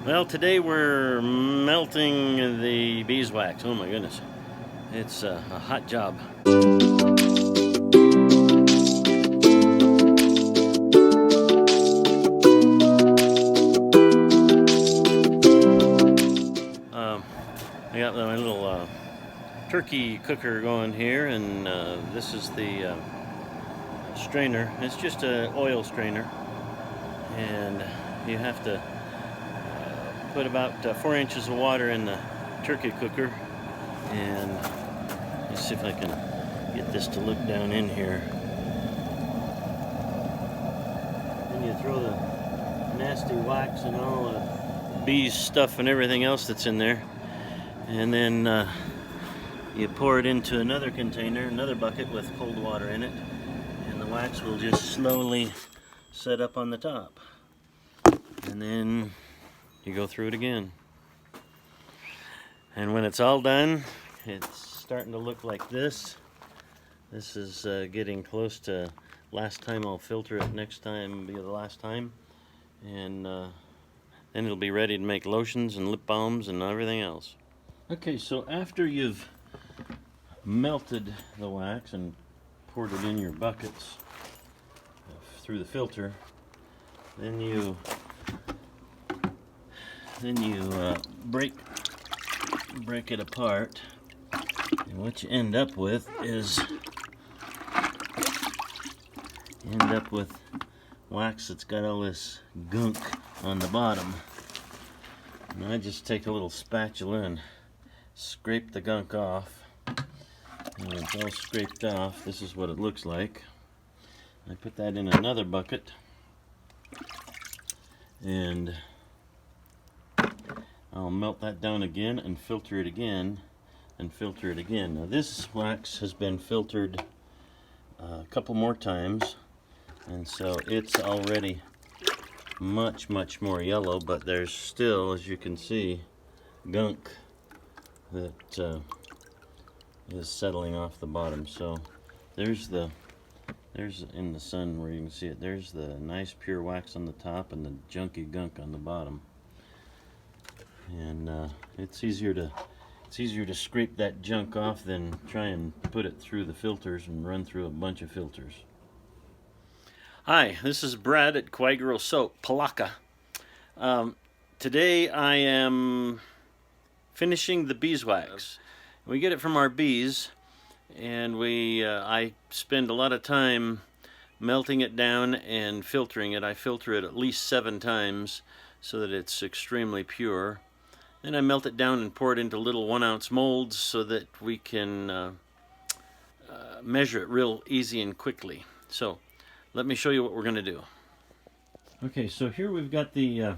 Well, today we're melting the beeswax. Oh my goodness. It's a hot job. I got my little turkey cooker going here, and this is the strainer. It's just an oil strainer, and you have to put about 4 inches of water in the turkey cooker, and let's see if I can get this to look down in here. Then you throw the nasty wax and all the bees stuff and everything else that's in there, and then you pour it into another container, another bucket with cold water in it, and the wax will just slowly set up on the top, and then you go through it again. And when it's all done, it's starting to look like this. This is getting close to last time I'll filter it. Next time will be the last time, and then it'll be ready to make lotions and lip balms and everything else. Okay, so after you've melted the wax and poured it in your buckets through the filter, then you break it apart, and what you end up with is wax that's got all this gunk on the bottom. And I just take a little spatula and scrape the gunk off, and when it's all scraped off, this is what it looks like. I put that in another bucket, and I'll melt that down again and filter it again and filter it again. Now this wax has been filtered a couple more times, and so it's already much more yellow, but there's still, as you can see, gunk that is settling off the bottom. So there's in the sun where you can see it, there's the nice pure wax on the top and the junky gunk on the bottom. And it's easier to scrape that junk off than try and put it through the filters and run through a bunch of filters. Hi, this is Brad at Kauai Girl Soap, Palaka. Today I am finishing the beeswax. We get it from our bees, and I spend a lot of time melting it down and filtering it. I filter it at least 7 times so that it's extremely pure. Then I melt it down and pour it into little 1-ounce molds so that we can measure it real easy and quickly. So let me show you what we're going to do. Okay, so here we've got the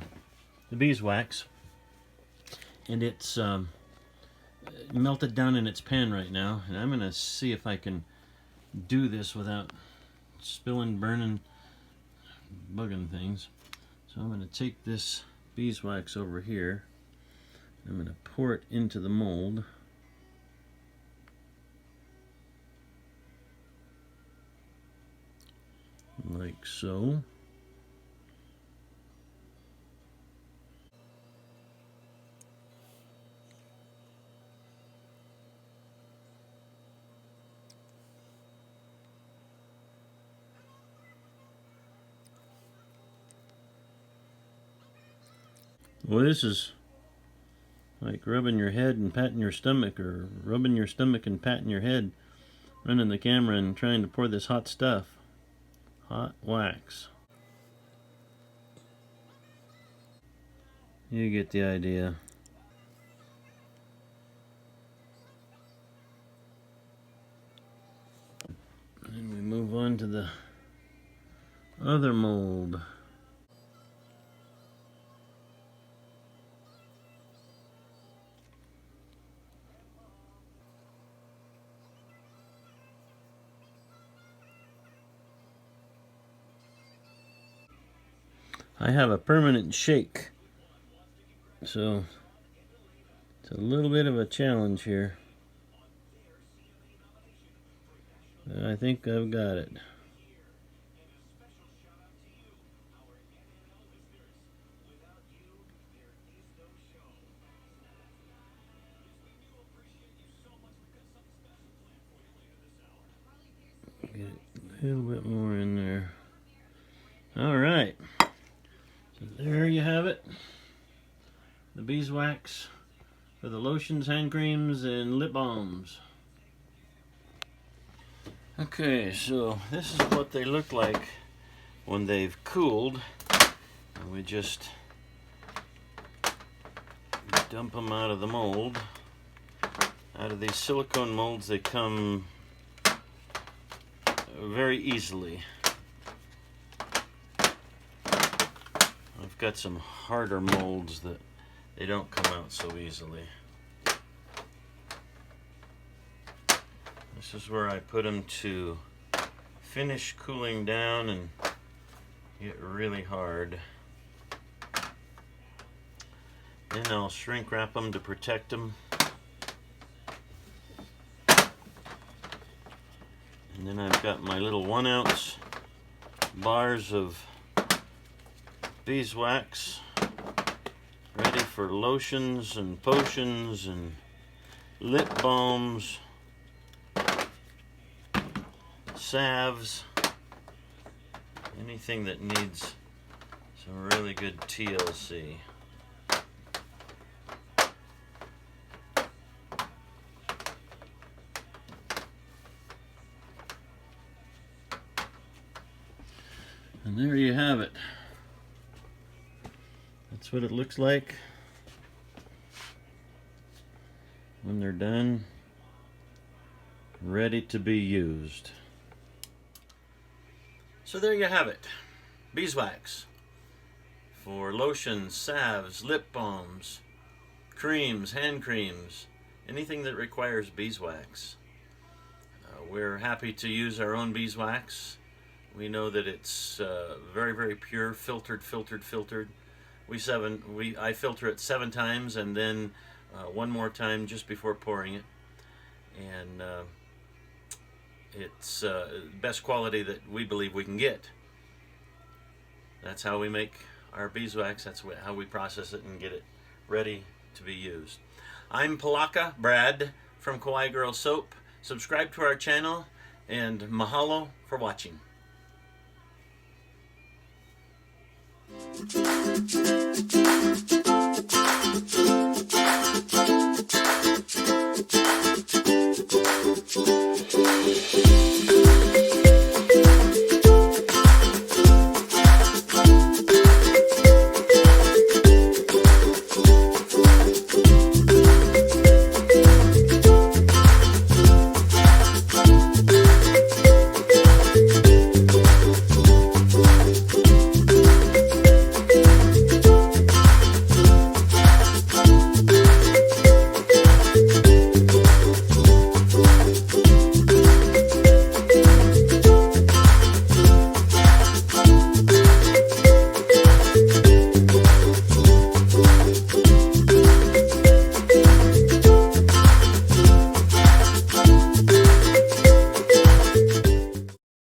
beeswax, and it's melted down in its pan right now, and I'm going to see if I can do this without spilling, burning, bugging things. So I'm going to take this beeswax over here. I'm going to pour it into the mold. Like so. Well, this is like rubbing your head and patting your stomach, or rubbing your stomach and patting your head, running the camera and trying to pour this hot stuff. Hot wax. You get the idea. And we move on to the other mold. I have a permanent shake, so it's a little bit of a challenge here, but I think I've got it. A little bit more in there. All right. So there you have it. The beeswax for the lotions, hand creams, and lip balms. Okay, so this is what they look like when they've cooled. And we just dump them out of the mold. Out of these silicone molds, they come very easily. I've got some harder molds that they don't come out so easily. This is where I put them to finish cooling down and get really hard. Then I'll shrink wrap them to protect them. And then I've got my little 1 ounce bars of beeswax ready for lotions and potions and lip balms, salves, anything that needs some really good TLC. And there you have it. That's what it looks like when they're done, ready to be used. So there you have it. Beeswax for lotions, salves, lip balms, creams, hand creams, anything that requires beeswax. We're happy to use our own beeswax. We know that it's very, very pure, filtered. I filter it 7 times and then 1 more time just before pouring it. And it's best quality that we believe we can get. That's how we make our beeswax. That's how we process it and get it ready to be used. I'm Palaka Brad from Kauai Girl Soap. Subscribe to our channel and mahalo for watching.